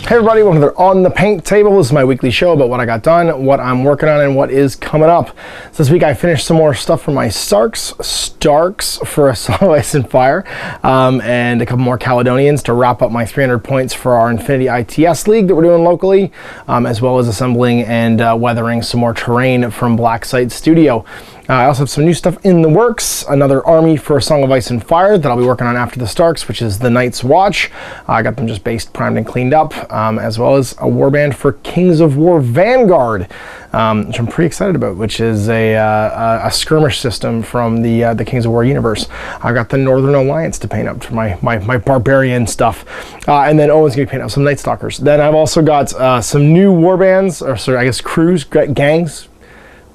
Hey everybody, welcome to On the Paint Table. This is my weekly show about what I got done, what I'm working on, and what is coming up. So this week I finished some more stuff for my Starks for A Song of Ice and Fire, and a couple more Caledonians to wrap up my 300 points for our Infinity ITS League that we're doing locally, as well as assembling and weathering some more terrain from Black Site Studio. I also have some new stuff in the works, another army for A Song of Ice and Fire that I'll be working on after the Starks, which is the Night's Watch. I got them just based, primed, and cleaned up, as well as a warband for Kings of War Vanguard, which I'm pretty excited about, which is a skirmish system from the Kings of War universe. I've got the Northern Alliance to paint up for my barbarian stuff, and then Owen's going to paint up some Night Stalkers. Then I've also got some new warbands, or sorry, I guess crews, gangs,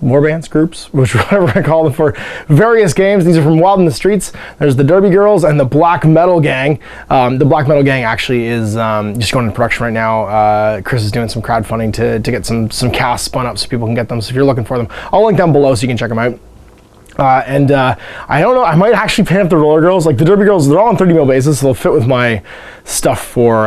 warbands, groups, whatever I call them, for various games. These are from Wild in the Streets. There's the Derby Girls and the Black Metal Gang. The Black Metal Gang actually is just going into production right now. Chris is doing some crowdfunding to get some casts spun up so people can get them. So if you're looking for them, I'll link down below so you can check them out. I don't know, I might actually paint up the Roller Girls. Like the Derby Girls, they're all on 30 mil basis, so they'll fit with my stuff for,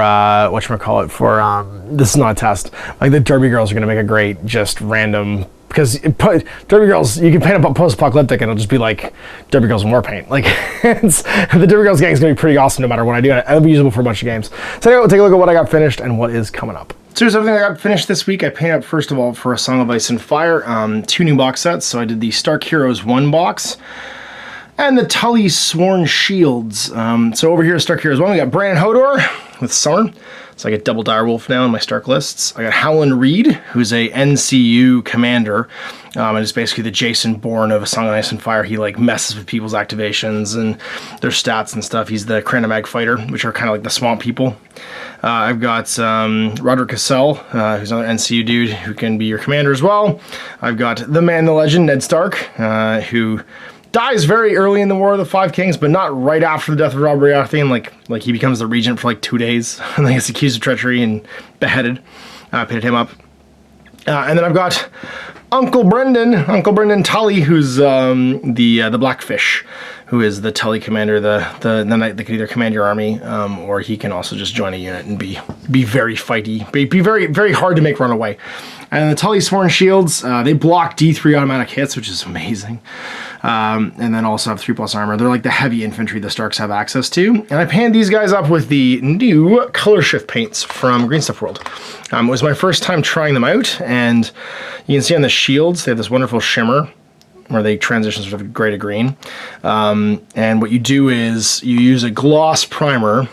this is not a test. Like the Derby Girls are going to make a great, just random, because Derby Girls, you can paint up post-apocalyptic and it'll just be like Derby Girls in war paint. Like, the Derby Girls gang is going to be pretty awesome no matter what I do, and it'll be usable for a bunch of games. So anyway, we'll take a look at what I got finished and what is coming up. So here's everything I got finished this week. I painted up, first of all, for A Song of Ice and Fire, 2 new box sets. So I did the Stark Heroes 1 box and the Tully Sworn Shields. So over here, Stark Heroes 1, we got Brandon Hodor with Summer. So I get double Direwolf now in my Stark lists. I got Howland Reed, who's a NCU commander, and is basically the Jason Bourne of A Song of Ice and Fire. He like messes with people's activations and their stats and stuff. He's the Cranamag fighter, which are kind of like the swamp people. I've got Roderick Cassell, who's another NCU dude who can be your commander as well. I've got the man, the legend, Ned Stark, who dies very early in the War of the Five Kings, but not right after the death of Robert Baratheon. Like he becomes the regent for like 2 days, and then gets accused of treachery and beheaded. Painted him up. And then I've got Uncle Brendan Tully, who's the Blackfish, who is the Tully commander, the knight that can either command your army, or he can also just join a unit and be very fighty, be very, very hard to make run away. And the Tully Sworn Shields, they block D3 automatic hits, which is amazing. And then also have 3+ armor. They're like the heavy infantry the Starks have access to. And I painted these guys up with the new color shift paints from Green Stuff World. It was my first time trying them out, and you can see on the shields, they have this wonderful shimmer where they transition sort of gray to green. And what you do is you use a gloss primer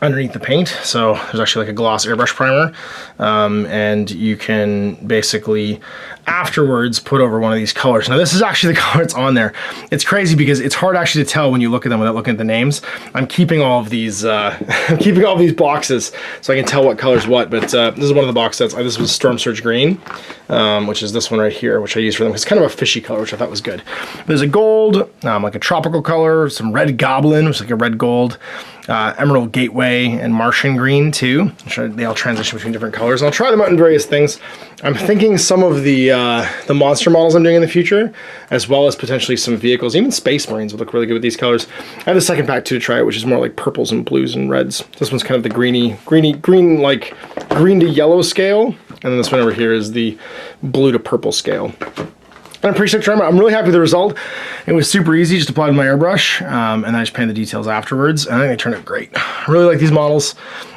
underneath the paint. So there's actually like a gloss airbrush primer, and you can basically afterwards put over one of these colors. Now this is actually the color that's on there. It's crazy because it's hard actually to tell when you look at them without looking at the names. I'm keeping all of these I'm keeping all of these boxes so I can tell what color's what, but this is one of the box sets. This was Storm Surge Green, which is this one right here, which I use for them. It's kind of a fishy color, which I thought was good. There's a gold, like a tropical color, some red goblin, which is like a red gold, Emerald Gateway, and Martian Green too. They all transition between different colors, and I'll try them out in various things. I'm thinking some of the monster models I'm doing in the future, as well as potentially some vehicles, even Space Marines would look really good with these colors. I have the second pack too to try it, which is more like purples and blues and reds. This one's kind of the green, like green to yellow scale, and then this one over here is the blue to purple scale. And I'm pretty stoked. I'm really happy with the result. It was super easy, just applied my airbrush, and I just painted the details afterwards, and I think they turned out great. I really like these models.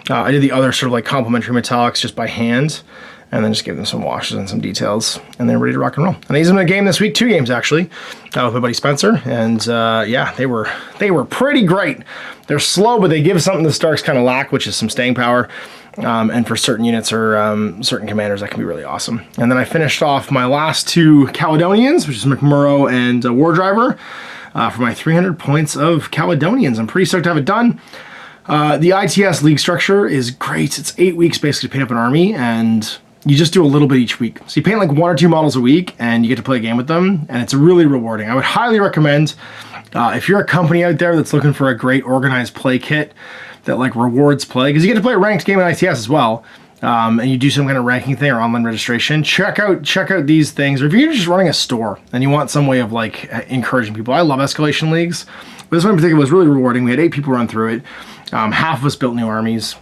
I did the other sort of like complementary metallics just by hand, and then just gave them some washes and some details, and they're ready to rock and roll. And I used them in a game this week, 2 games actually, with my buddy Spencer, and yeah, they were pretty great. They're slow, but they give something the Starks kind of lack, which is some staying power. And for certain units or certain commanders, that can be really awesome. And then I finished off my last 2 Caledonians, which is McMurrow and War Driver, for my 300 points of Caledonians. I'm pretty stoked to have it done. The ITS league structure is great. It's 8 weeks basically to paint up an army, and you just do a little bit each week. So you paint like 1 or 2 models a week, and you get to play a game with them, and it's really rewarding. I would highly recommend, if you're a company out there that's looking for a great organized play kit that like rewards play, because you get to play a ranked game in ITS as well, and you do some kind of ranking thing or online registration, check out these things. Or if you're just running a store and you want some way of like encouraging people, I love escalation leagues, but this one in particular was really rewarding. We had 8 people run through it. Half of us built new armies.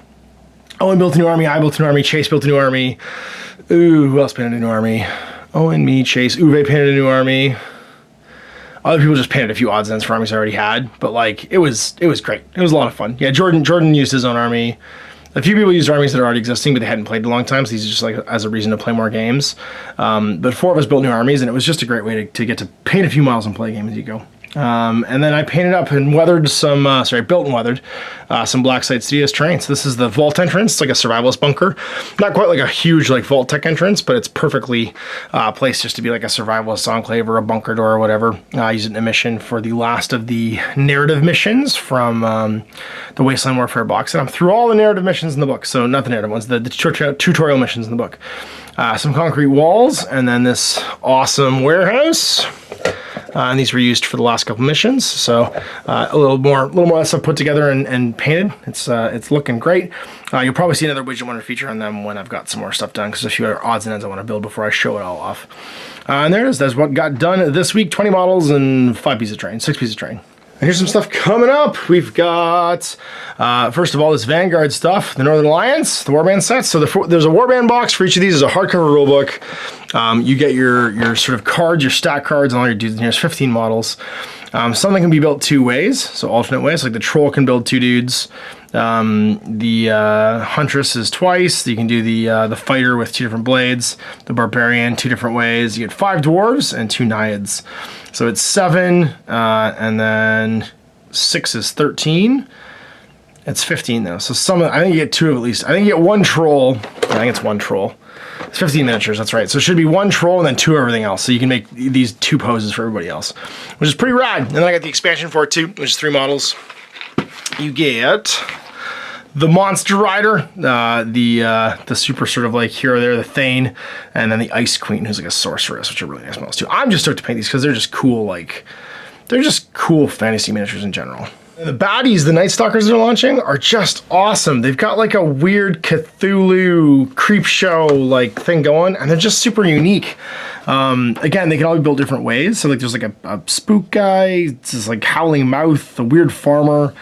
Owen built a new army, I built a new army, Chase built a new army. Ooh, who else painted a new army? Owen, me, Chase, Uwe painted a new army. Other people just painted a few odds and ends for armies I already had, but like it was great. It was a lot of fun. Yeah, Jordan used his own army. A few people used armies that are already existing, but they hadn't played in a long time, so these are just like as a reason to play more games. But 4 of us built new armies, and it was just a great way to get to paint a few miles and play a game as you go. And then I painted up and weathered some, built and weathered some Black Site Studios terrain. So this is the vault entrance. It's like a survivalist bunker. Not quite like a huge like vault tech entrance, but it's perfectly placed just to be like a survivalist enclave or a bunker door or whatever. I used it in a mission for the last of the narrative missions from the Wasteland Warfare box. And I'm through all the narrative missions in the book. So not the narrative ones, the tutorial missions in the book. Some concrete walls, and then this awesome warehouse. And these were used for the last couple missions, so a little more stuff put together and painted. It's looking great. You'll probably see another widget one feature on them when I've got some more stuff done, because there's a few other odds and ends I want to build before I show it all off. And there it is. That's what got done this week. 20 models and 6 pieces of terrain. And here's some stuff coming up. We've got, first of all, this Vanguard stuff, the Northern Alliance, the Warband sets. So there's a Warband box for each of these. There's a hardcover rulebook. You get your sort of cards, your stack cards, and all your dudes. And here's 15 models. Something can be built 2 ways, so alternate ways. Like the Troll can build 2 dudes. The Huntress is twice. You can do the Fighter with 2 different blades. The Barbarian 2 different ways. You get 5 Dwarves and 2 Naiads. So it's 7, and then 6 is 13. It's 15 though. So I think you get 2 at least. I think you get 1 Troll. I think it's 1 Troll. It's 15 miniatures, that's right. So it should be 1 Troll and then 2 everything else. So you can make these 2 poses for everybody else, which is pretty rad. And then I got the expansion for it too, which is 3 models. You get the Monster Rider, the super sort of like hero there, the Thane, and then the Ice Queen, who's like a sorceress, which are really nice models too. I'm just stoked to paint these because they're just cool, they're just cool fantasy miniatures in general. And the baddies, the Night Stalkers they're launching, are just awesome. They've got like a weird Cthulhu creep show like thing going, and they're just super unique. Again, they can all be built different ways. So like there's like a spook guy, it's this like howling mouth, the weird farmer,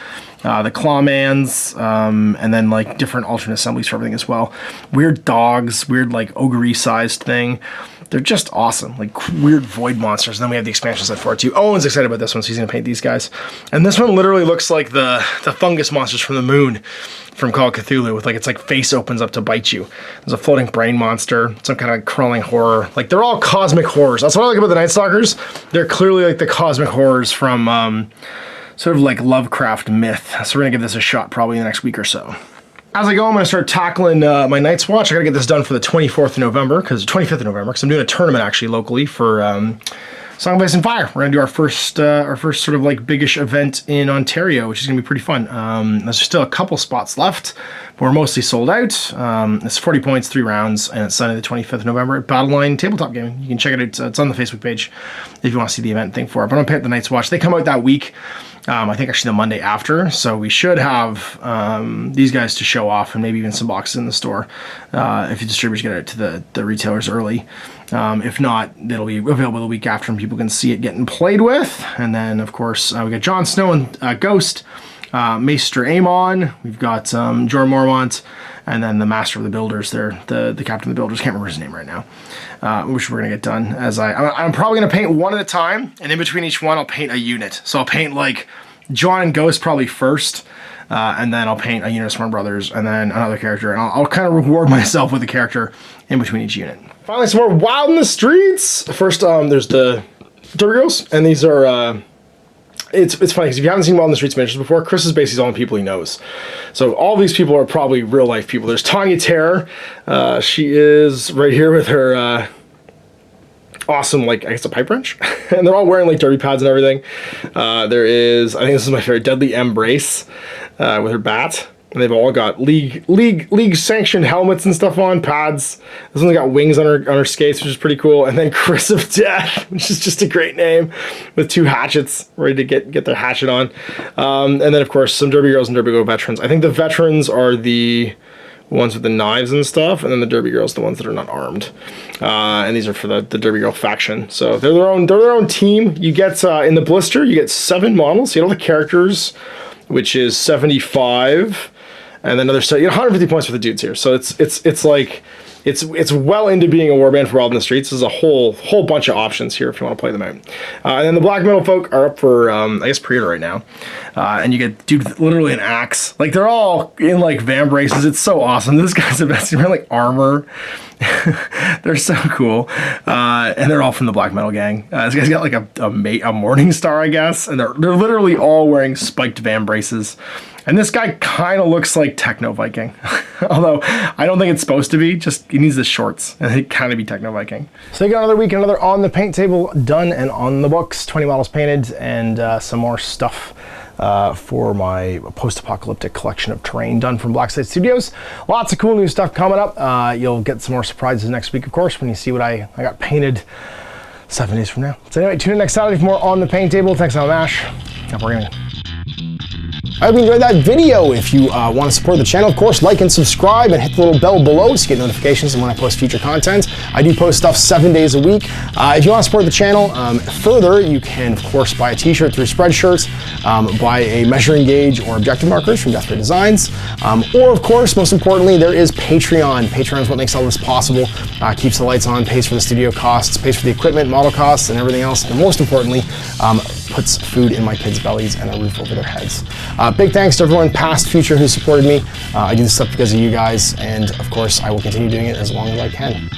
the clawmans, and then like different alternate assemblies for everything as well. Weird dogs, weird like ogre sized thing. They're just awesome, like weird void monsters. And then we have the expansion set for it too. Owen's excited about this one, so he's gonna paint these guys. And this one literally looks like the fungus monsters from the moon from Call of Cthulhu, with like its like face opens up to bite you. There's a floating brain monster, some kind of crawling horror. Like they're all cosmic horrors. That's what I like about the Night Stalkers. They're clearly like the cosmic horrors from sort of like Lovecraft myth. So we're gonna give this a shot probably in the next week or so. As I go, I'm going to start tackling my Night's Watch. I got to get this done for the 24th of November, because 25th of November, because I'm doing a tournament actually locally for Song of Ice and Fire. We're going to do our first sort of like biggish event in Ontario, which is going to be pretty fun. There's still a couple spots left, but we're mostly sold out. It's 40 points, 3 rounds, and it's Sunday the 25th of November at Battleline Tabletop Gaming. You can check it out. It's on the Facebook page if you want to see the event thing for it. But I'm going to pick the Night's Watch. They come out that week. I think actually the Monday after, so we should have these guys to show off, and maybe even some boxes in the store if the distributors get it to the retailers early. If not, it'll be available the week after and people can see it getting played with. And then of course we got Jon Snow and Ghost, Maester Aemon, we've got Jorah Mormont, and then the Master of the Builders there, the Captain of the Builders, can't remember his name right now, which we're gonna get done. As I'm probably gonna paint one at a time, and in between each one I'll paint a unit. So I'll paint like Jon and Ghost probably first, and then I'll paint a unit of Sworn Brothers, and then another character, and I'll kind of reward myself with a character in between each unit. Finally, some more Wild in the Streets. First, there's the Derby Girls, and these are it's funny because if you haven't seen Wild in the Streets miniatures before, Chris is basically all the people he knows. So all these people are probably real life people. There's Tanya Terror. She is right here with her awesome, like, I guess a pipe wrench. And they're all wearing like derby pads and everything. There is, I think this is my favorite, Deadly Embrace with her bat. And they've all got league sanctioned helmets and stuff on, pads. This one's got wings on her skates, which is pretty cool. And then Chris of Death, which is just a great name, with 2 hatchets, ready to get their hatchet on. And then of course some Derby Girls and Derby Girl veterans. I think the veterans are the ones with the knives and stuff, and then the Derby Girls, the ones that are not armed. And these are for the Derby Girl faction. So they're their own team. You get in the blister, you get 7 models. You get all the characters, which is 75. and then another 150 points for the dudes here. So it's like it's well into being a warband for Wild in the Streets. There's a whole bunch of options here if you want to play them out. And then the Black Metal folk are up for I guess pre-order right now, and you get dude literally an axe. Like they're all in like van braces. It's so awesome. This guy's the best. He's wearing like armor. They're so cool, and they're all from the Black Metal gang. This guy's got like a Morning Star, I guess, and they're literally all wearing spiked van braces. And this guy kind of looks like Techno Viking, although I don't think it's supposed to be. Just he needs the shorts, and it kind of be Techno Viking. So you got another week, another on the paint table done and on the books. 20 models painted, and some more stuff for my post-apocalyptic collection of terrain done from Black Site Studios. Lots of cool new stuff coming up. You'll get some more surprises next week, of course, when you see what I got painted 7 days from now. So anyway, tune in next Saturday for more on the paint table. Thanks, I'm Ash. Happy gaming. I hope you enjoyed that video. If you want to support the channel, of course, like and subscribe and hit the little bell below to get notifications when I post future content. I do post stuff 7 days a week. If you want to support the channel further, you can, of course, buy a t-shirt through Spreadshirts, buy a measuring gauge or objective markers from Death Ray Designs, or, of course, most importantly, there is Patreon. Patreon is what makes all this possible, keeps the lights on, pays for the studio costs, pays for the equipment, model costs, and everything else, and most importantly, puts food in my kids' bellies and a roof over their heads. Big thanks to everyone, past, future, who supported me. I do this stuff because of you guys, and of course, I will continue doing it as long as I can.